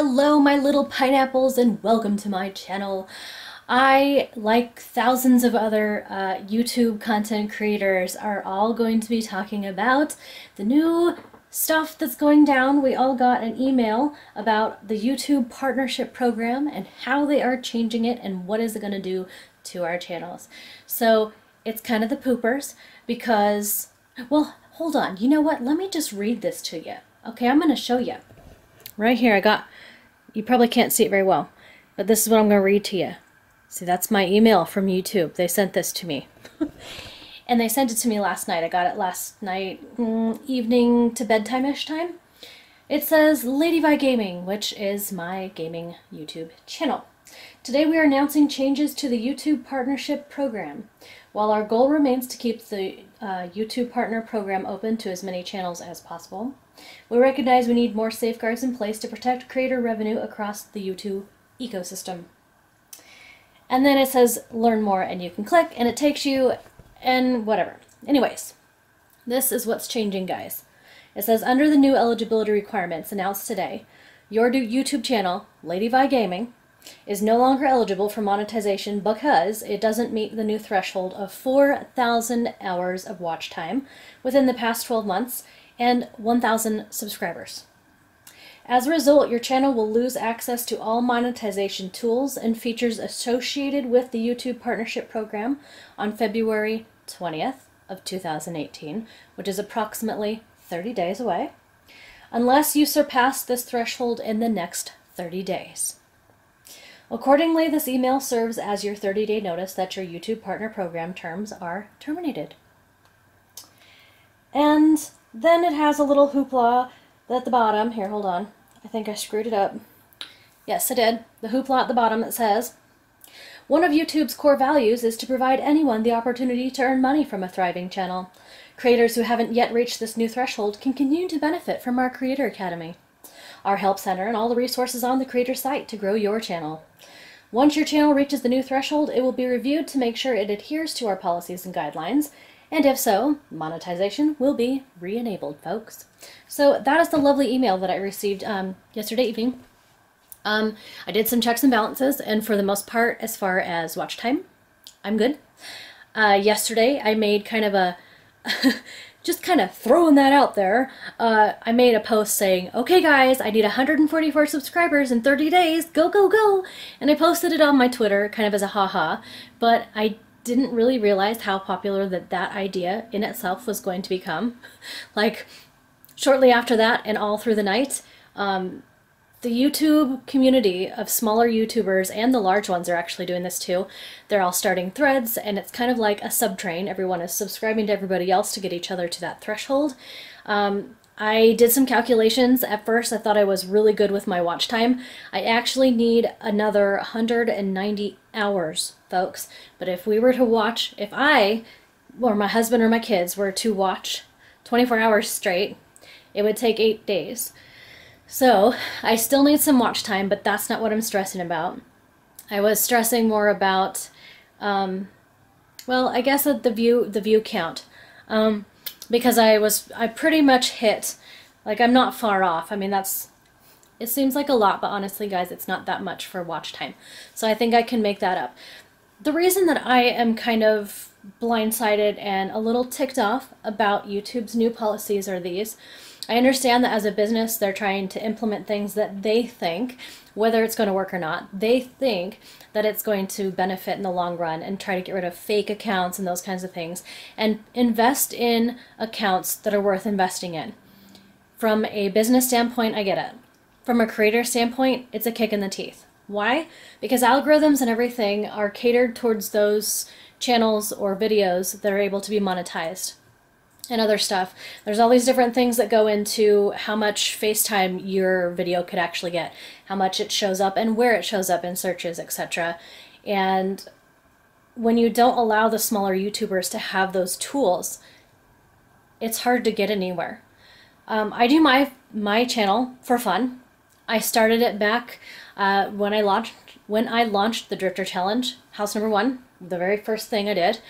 Hello, my little pineapples, and welcome to my channel. I, like thousands of other YouTube content creators, are all going to be talking about the new stuff that's going down. We all got an email about the YouTube partnership program and how they are changing it and what is it going to do to our channels. So it's kind of the poopers because, well, hold on. You know what? Let me just read this to you. Okay, I'm going to show you. Right here, you probably can't see it very well, but this is what I'm going to read to you. See, that's my email from YouTube. They sent this to me. And they sent it to me last night. I got it last night, evening to bedtime-ish time. It says Lady Vi Gaming, which is my gaming YouTube channel. Today we are announcing changes to the YouTube Partnership Program. While our goal remains to keep the YouTube Partner Program open to as many channels as possible, we recognize we need more safeguards in place to protect creator revenue across the YouTube ecosystem. And then it says learn more, and you can click and it takes you and whatever. Anyways, this is what's changing, guys. It says under the new eligibility requirements announced today, your YouTube channel, Lady Vi Gaming, is no longer eligible for monetization because it doesn't meet the new threshold of 4,000 hours of watch time within the past 12 months and 1,000 subscribers. As a result, your channel will lose access to all monetization tools and features associated with the YouTube Partnership Program on February 20th of 2018, which is approximately 30 days away, unless you surpass this threshold in the next 30 days. Accordingly, this email serves as your 30-day notice that your YouTube Partner Program terms are terminated. And then it has a little hoopla at the bottom. Here, hold on. I think I screwed it up. Yes, I did. The hoopla at the bottom that says, one of YouTube's core values is to provide anyone the opportunity to earn money from a thriving channel. Creators who haven't yet reached this new threshold can continue to benefit from our Creator Academy, our help center, and all the resources on the Creator site to grow your channel. Once your channel reaches the new threshold, it will be reviewed to make sure it adheres to our policies and guidelines, and if so, monetization will be re-enabled, folks. So that is the lovely email that I received yesterday evening. I did some checks and balances, and for the most part, as far as watch time, I'm good. Yesterday, I made kind of a, just kind of throwing that out there, I made a post saying, okay guys, I need 144 subscribers in 30 days, go, go, go! And I posted it on my Twitter, kind of as a haha, but I didn't really realize how popular that idea in itself was going to become. Like, shortly after that and all through the night, the YouTube community of smaller YouTubers and the large ones are actually doing this too. They're all starting threads, and it's kind of like a subtrain. Everyone is subscribing to everybody else to get each other to that threshold. I did some calculations. At first, I thought I was really good with my watch time. I actually need another 190 hours, folks. But if we were to watch, if I, or my husband or my kids were to watch 24 hours straight, it would take 8 days. So I still need some watch time, but that's not what I'm stressing about. I was stressing more about, well, I guess the view count. Because I pretty much hit, like, I'm not far off. I mean, it seems like a lot, but honestly, guys, it's not that much for watch time. So I think I can make that up. The reason that I am kind of blindsided and a little ticked off about YouTube's new policies are these. I understand that as a business, they're trying to implement things that they think, whether it's going to work or not, they think that it's going to benefit in the long run and try to get rid of fake accounts and those kinds of things and invest in accounts that are worth investing in. From a business standpoint, I get it. From a creator standpoint, it's a kick in the teeth. Why? Because algorithms and everything are catered towards those channels or videos that are able to be monetized. And other stuff. There's all these different things that go into how much FaceTime your video could actually get, how much it shows up and where it shows up in searches, etc. And when you don't allow the smaller YouTubers to have those tools, it's hard to get anywhere. I do my channel for fun. I started it back when I launched the Drifter Challenge, house number 1, the very first thing I did.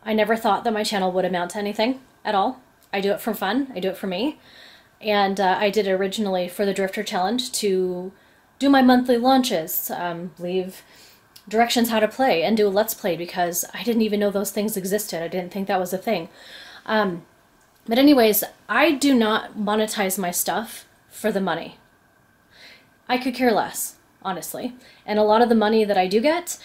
I never thought that my channel would amount to anything at all. I do it for fun. I do it for me. And I did it originally for the Drifter Challenge to do my monthly launches, leave directions how to play, and do a Let's Play, because I didn't even know those things existed. I didn't think that was a thing. But anyways, I do not monetize my stuff for the money. I could care less, honestly. And a lot of the money that I do get,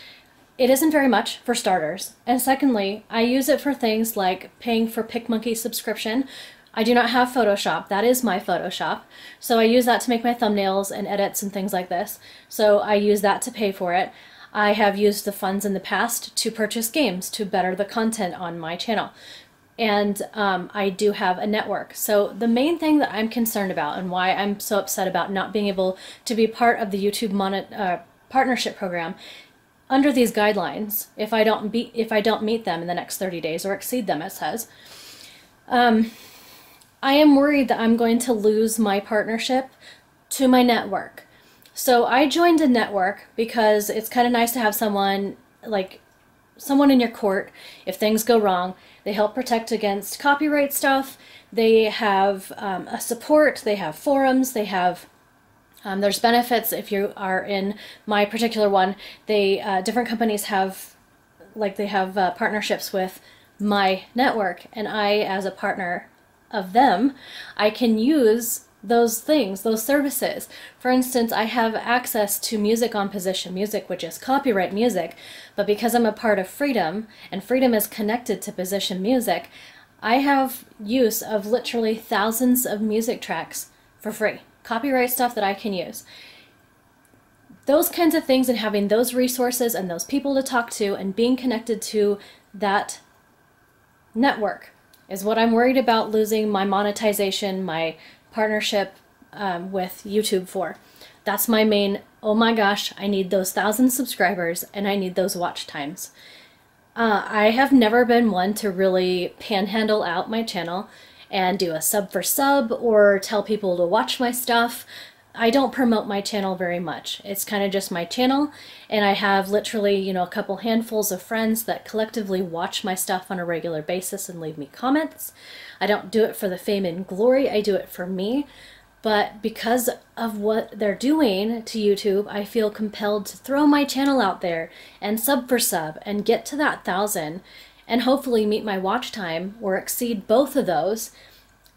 it isn't very much, for starters. And secondly, I use it for things like paying for PicMonkey subscription. I do not have Photoshop. That is my Photoshop. So I use that to make my thumbnails and edits and things like this. So I use that to pay for it. I have used the funds in the past to purchase games to better the content on my channel. And I do have a network. So the main thing that I'm concerned about, and why I'm so upset about not being able to be part of the YouTube partnership program under these guidelines, if I don't meet them in the next 30 days or exceed them, it says, I am worried that I'm going to lose my partnership to my network. So I joined a network because it's kind of nice to have someone, like someone in your court if things go wrong. They help protect against copyright stuff. They have a support. They have forums. They have there's benefits if you are in my particular one. They different companies have partnerships with my network, and I, as a partner of them, I can use those things, those services. For instance, I have access to music on position music, which is copyright music, but because I'm a part of Freedom, and Freedom is connected to position music, I have use of literally thousands of music tracks for free. Copyright stuff that I can use. Those kinds of things, and having those resources and those people to talk to and being connected to that network is what I'm worried about losing my monetization, my partnership with YouTube for. That's my main, oh my gosh, I need those 1,000 subscribers and I need those watch times. I have never been one to really panhandle out my channel and do a sub for sub or tell people to watch my stuff. I don't promote my channel very much. It's kind of just my channel, and I have literally, you know, a couple handfuls of friends that collectively watch my stuff on a regular basis and leave me comments. I don't do it for the fame and glory, I do it for me. But because of what they're doing to YouTube, I feel compelled to throw my channel out there and sub for sub and get to that 1,000 and hopefully meet my watch time or exceed both of those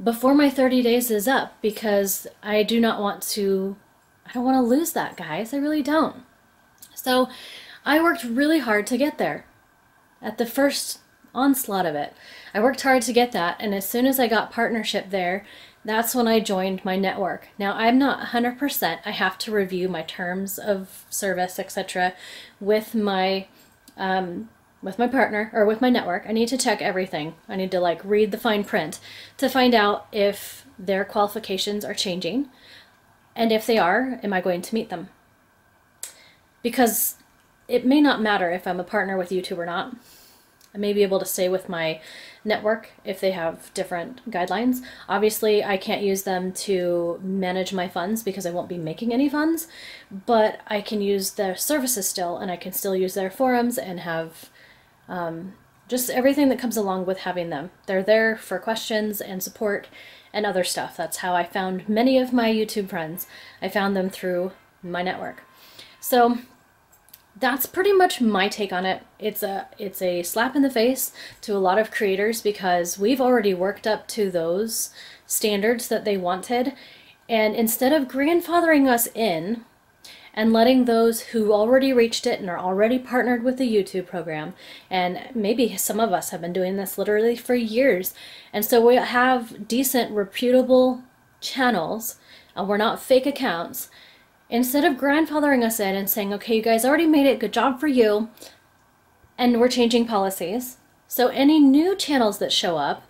before my 30 days is up, because I don't want to lose that, guys. I really don't. So I worked really hard to get there at the first onslaught of it. I worked hard to get that, and as soon as I got partnership there, that's when I joined my network. Now, I'm not 100%. I have to review my terms of service, etc. with my partner, or with my network. I need to check everything. I need to like read the fine print to find out if their qualifications are changing, and if they are, am I going to meet them? Because it may not matter if I'm a partner with YouTube or not. I may be able to stay with my network if they have different guidelines. Obviously, I can't use them to manage my funds because I won't be making any funds, but I can use their services still, and I can still use their forums and have just everything that comes along with having them. They're there for questions and support and other stuff. That's how I found many of my YouTube friends. I found them through my network. So that's pretty much my take on it. It's a slap in the face to a lot of creators because we've already worked up to those standards that they wanted, and instead of grandfathering us in and letting those who already reached it and are already partnered with the YouTube program, and maybe some of us have been doing this literally for years, and so we have decent, reputable channels, and we're not fake accounts. Instead of grandfathering us in and saying, okay, you guys already made it, good job for you, and we're changing policies. So any new channels that show up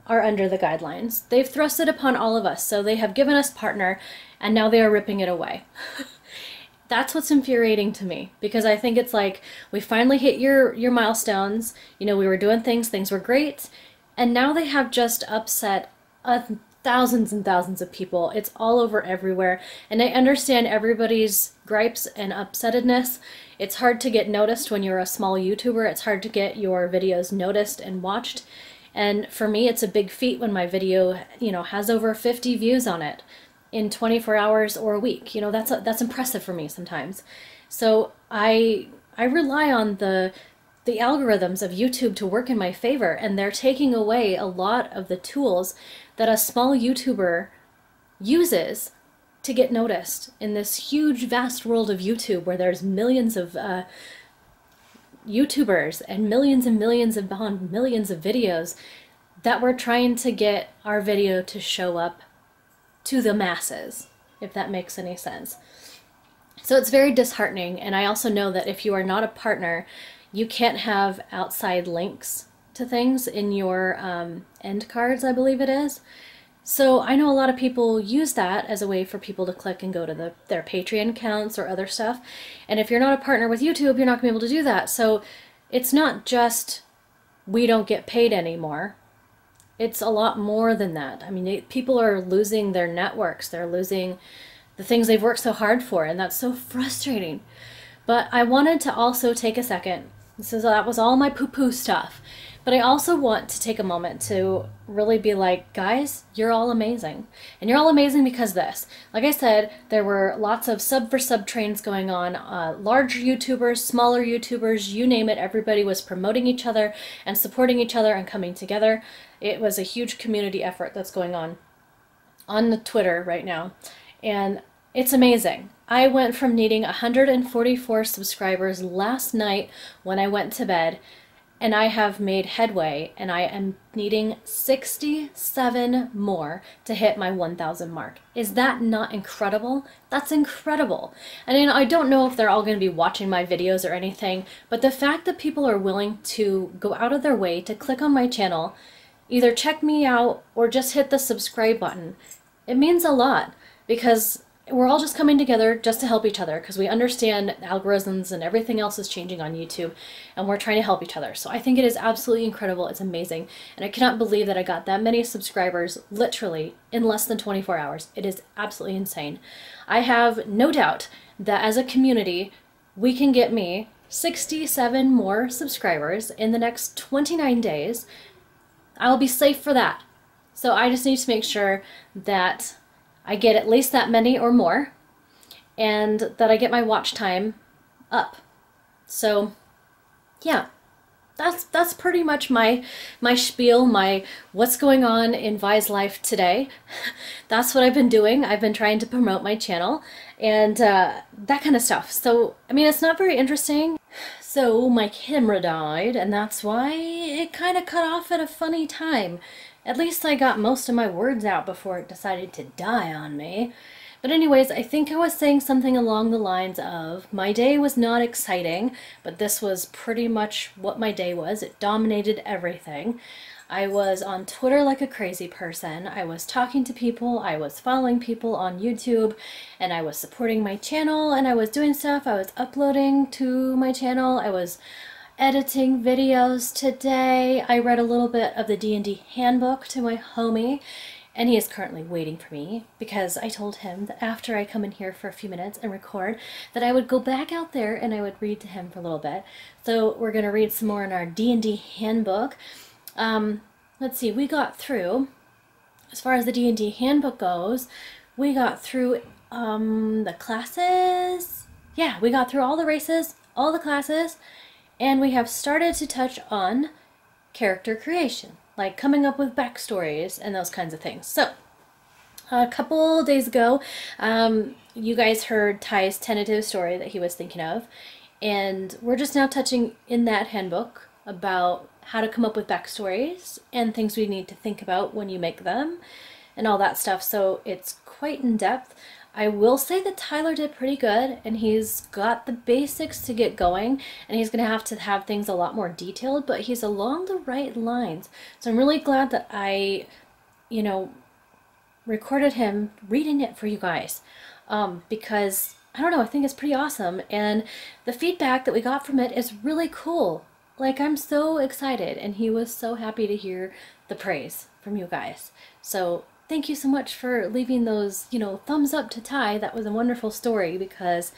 are under the guidelines. They've thrust it upon all of us. So they have given us partner, and now they are ripping it away. That's what's infuriating to me, because I think it's like, we finally hit your milestones. You know, we were doing things were great, and now they have just upset thousands and thousands of people. It's all over everywhere, and I understand everybody's gripes and upsettedness. It's hard to get noticed when you're a small YouTuber. It's hard to get your videos noticed and watched, And for me, it's a big feat when my video, you know, has over 50 views on it in 24 hours or a week. You know, that's impressive for me sometimes. So I rely on the algorithms of YouTube to work in my favor, and they're taking away a lot of the tools that a small YouTuber uses to get noticed in this huge, vast world of YouTube where there's millions of YouTubers and millions upon millions of videos that we're trying to get our video to show up to the masses, if that makes any sense. So it's very disheartening, and I also know that if you are not a partner, you can't have outside links to things in your end cards, I believe it is. So I know a lot of people use that as a way for people to click and go to their Patreon accounts or other stuff. And if you're not a partner with YouTube, you're not going to be able to do that. So it's not just we don't get paid anymore. It's a lot more than that. I mean, people are losing their networks. They're losing the things they've worked so hard for, and that's so frustrating. But I wanted to also take a second. That was all my poo-poo stuff. But I also want to take a moment to really be like, guys, you're all amazing. And you're all amazing because of this. Like I said, there were lots of sub for sub trains going on. Large YouTubers, smaller YouTubers, you name it. Everybody was promoting each other and supporting each other and coming together. It was a huge community effort that's going on the Twitter right now. And it's amazing. I went from needing 144 subscribers last night when I went to bed, and I have made headway, and I am needing 67 more to hit my 1,000 mark. Is that not incredible? That's incredible. And you know, I don't know if they're all going to be watching my videos or anything, but the fact that people are willing to go out of their way to click on my channel, either check me out or just hit the subscribe button, it means a lot, because we're all just coming together just to help each other, because we understand algorithms and everything else is changing on YouTube, and we're trying to help each other. So I think it is absolutely incredible. It's amazing. And I cannot believe that I got that many subscribers literally in less than 24 hours. It is absolutely insane. I have no doubt that as a community, we can get me 67 more subscribers in the next 29 days. I'll be safe for that. So I just need to make sure that I get at least that many or more, and that I get my watch time up. So yeah, that's pretty much my spiel, my what's going on in Vi's life today. That's what I've been doing. I've been trying to promote my channel and that kind of stuff. So I mean, it's not very interesting. So my camera died, and that's why it kind of cut off at a funny time. At least I got most of my words out before it decided to die on me. But anyways, I think I was saying something along the lines of, my day was not exciting, but this was pretty much what my day was. It dominated everything. I was on Twitter like a crazy person. I was talking to people, I was following people on YouTube, and I was supporting my channel, and I was doing stuff. I was uploading to my channel. I was editing videos today. I read a little bit of the D&D Handbook to my homie, and he is currently waiting for me because I told him that after I come in here for a few minutes and record, that I would go back out there and I would read to him for a little bit. So we're going to read some more in our D&D Handbook. Let's see, we got through, as far as the D&D Handbook goes, we got through the classes. Yeah, we got through all the races, all the classes, and we have started to touch on character creation, like coming up with backstories and those kinds of things. So, a couple days ago, you guys heard Ty's tentative story that he was thinking of, and we're just now touching in that handbook about how to come up with backstories and things we need to think about when you make them and all that stuff. So it's quite in depth. I will say that Tyler did pretty good, and he's got the basics to get going, and he's going to have things a lot more detailed, but he's along the right lines. So I'm really glad that I, you know, recorded him reading it for you guys, because, I don't know, I think it's pretty awesome, and the feedback that we got from it is really cool. Like, I'm so excited, and he was so happy to hear the praise from you guys. So thank you so much for leaving those, you know, thumbs up to Ty. That was a wonderful story because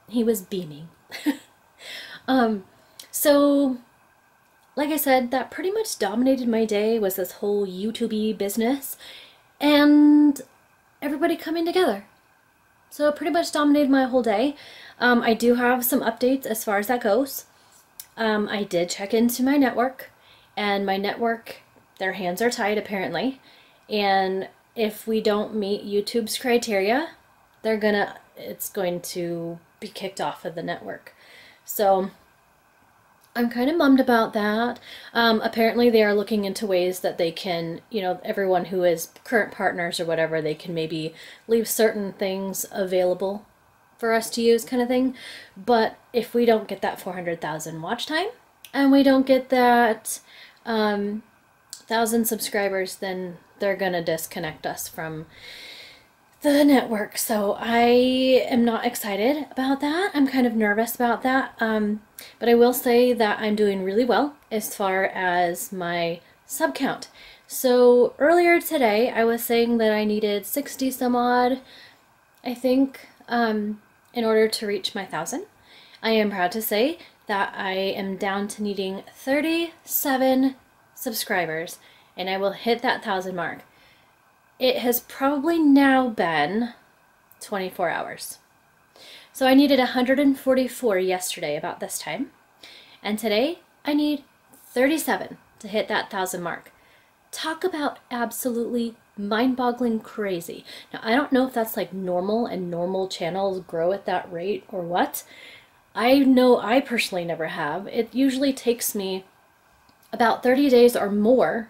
he was beaming. So like I said, that pretty much dominated my day, was this whole YouTube business and everybody coming together. So it pretty much dominated my whole day. I do have some updates as far as that goes. I did check into my network, and my network, their hands are tied apparently, and if we don't meet YouTube's criteria, it's going to be kicked off of the network. So I'm kind of bummed about that. Apparently they are looking into ways that they can, you know, everyone who is current partners or whatever, they can maybe leave certain things available for us to use, kind of thing. But if we don't get that 400,000 watch time and we don't get that 1,000 subscribers, then they're gonna disconnect us from the network. So I am not excited about that. I'm kind of nervous about that. But I will say that I'm doing really well as far as my sub count. So earlier today I was saying that I needed 60 some odd, I think, in order to reach my 1,000. I am proud to say that I am down to needing 37 subscribers, and I will hit that 1,000 mark. It has probably now been 24 hours. So I needed 144 yesterday about this time, and today I need 37 to hit that 1,000 mark. Talk about absolutely mind-boggling crazy. Now I don't know if that's like normal and normal channels grow at that rate or what. I know I personally never have. It usually takes me about 30 days or more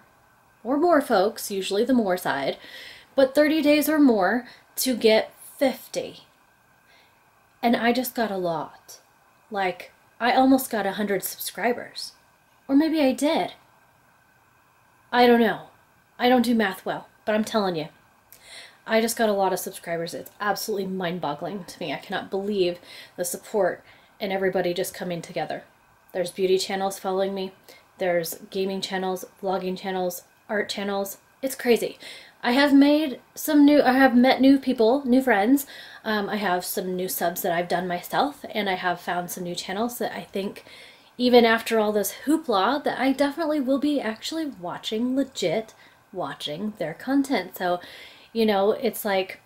folks, usually the more side, but 30 days or more to get 50. And I just got a lot. Like, I almost got 100 subscribers. Or maybe I did. I don't know. I don't do math well, but I'm telling you, I just got a lot of subscribers. It's absolutely mind-boggling to me. I cannot believe the support and everybody just coming together. There's beauty channels following me. There's gaming channels, vlogging channels, art channels. It's crazy. I have met new people, new friends. I have some new subs that I've done myself, and I have found some new channels that I think, even after all this hoopla, that I definitely will be actually legit watching their content. So, you know, it's like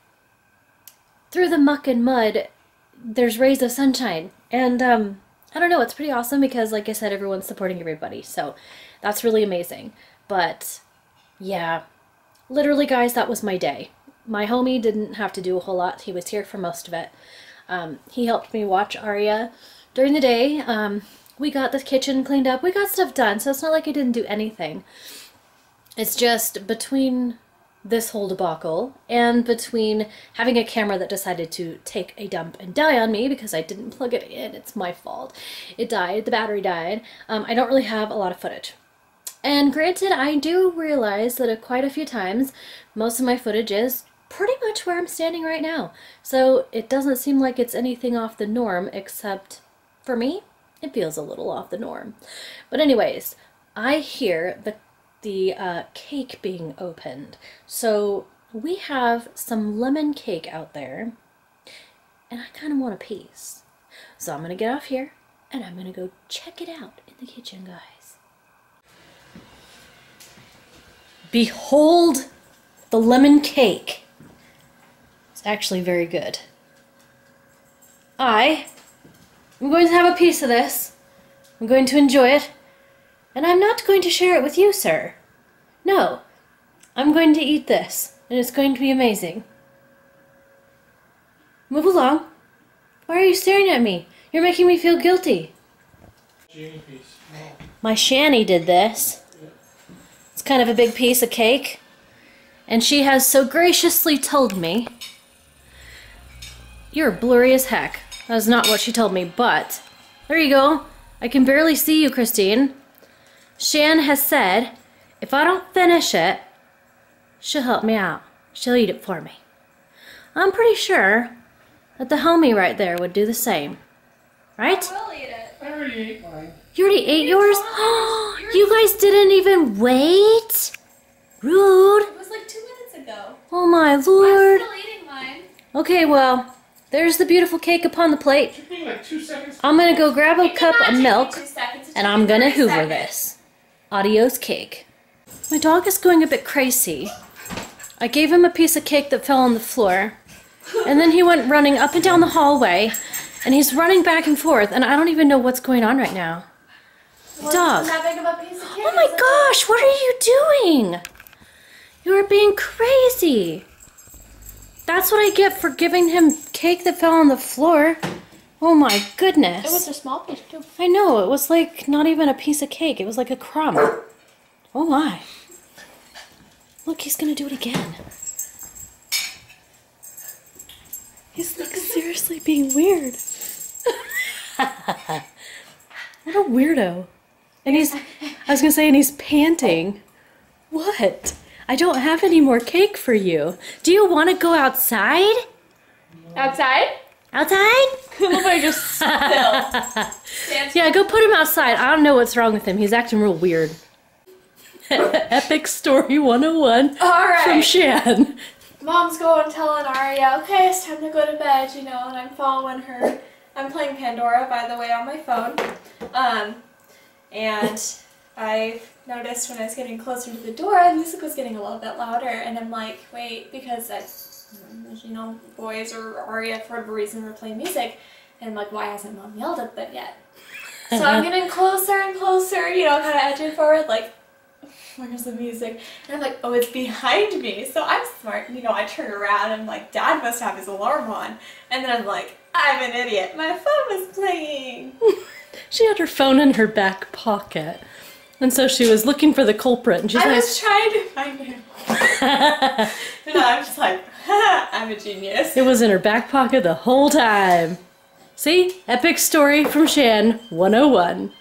through the muck and mud, there's rays of sunshine. And I don't know, it's pretty awesome because, like I said, everyone's supporting everybody. So that's really amazing. But yeah, literally, guys, that was my day. My homie didn't have to do a whole lot. He was here for most of it. He helped me watch Aria during the day. We got the kitchen cleaned up. We got stuff done, so it's not like I didn't do anything. It's just between this whole debacle and between having a camera that decided to take a dump and die on me because I didn't plug it in. It's my fault. It died. The battery died. I don't really have a lot of footage. And granted, I do realize that quite a few times, most of my footage is pretty much where I'm standing right now. So it doesn't seem like it's anything off the norm, except for me, it feels a little off the norm. But anyways, I hear the cake being opened. So we have some lemon cake out there, and I kind of want a piece. So I'm going to get off here, and I'm going to go check it out in the kitchen, guys. Behold the lemon cake. It's actually very good. I'm going to have a piece of this. I'm going to enjoy it. And I'm not going to share it with you, sir. No. I'm going to eat this, and it's going to be amazing. Move along. Why are you staring at me? You're making me feel guilty. My Shani did this. It's kind of a big piece of cake. And she has so graciously told me, you're blurry as heck. That's not what she told me, but there you go. I can barely see you, Christine. Shan has said, if I don't finish it, she'll help me out. She'll eat it for me. I'm pretty sure that the homie right there would do the same. Right? I will eat it. I already ate mine. You already ate yours? You guys didn't even wait? Rude. It was like 2 minutes ago. Oh my lord. I'm still eating mine. Okay, well, there's the beautiful cake upon the plate. It took me like 2 seconds. I'm gonna go grab a cup of milk, It and I'm gonna hoover this. Adios cake. My dog is going a bit crazy. I gave him a piece of cake that fell on the floor, and then he went running up and down the hallway, and he's running back and forth, and I don't even know what's going on right now. Well, Dog. That big of a piece of cake. Oh my gosh, what are you doing? You are being crazy. That's what I get for giving him cake that fell on the floor. Oh my goodness. It was a small piece too. I know, it was like not even a piece of cake. It was like a crumb. Oh my. Look, he's gonna do it again. He's like seriously being weird. What a weirdo. And I was gonna say, and he's panting. What? I don't have any more cake for you. Do you want to go outside? Outside? Outside? Look like just still. Yeah, go put him outside. I don't know what's wrong with him. He's acting real weird. Epic Story 101 Alright. from Shan. Mom's going telling Aria, okay, it's time to go to bed, you know, and I'm following her. I'm playing Pandora, by the way, on my phone. And I noticed when I was getting closer to the door, the music was getting a little bit louder, and I'm like, wait, because you know, boys or Aria, for whatever reason, were playing music, and I'm like, why hasn't Mom yelled at them yet? So I'm getting closer and closer, you know, kind of edging forward, like, where's the music? And I'm like, oh, it's behind me. So I'm smart, you know, I turn around and I'm like, Dad must have his alarm on. And then I'm like, I'm an idiot. My phone was playing. She had her phone in her back pocket. And so she was looking for the culprit. And she's I was trying to find him. And I'm just like, I'm a genius. It was in her back pocket the whole time. See? Epic Story from Shan 101.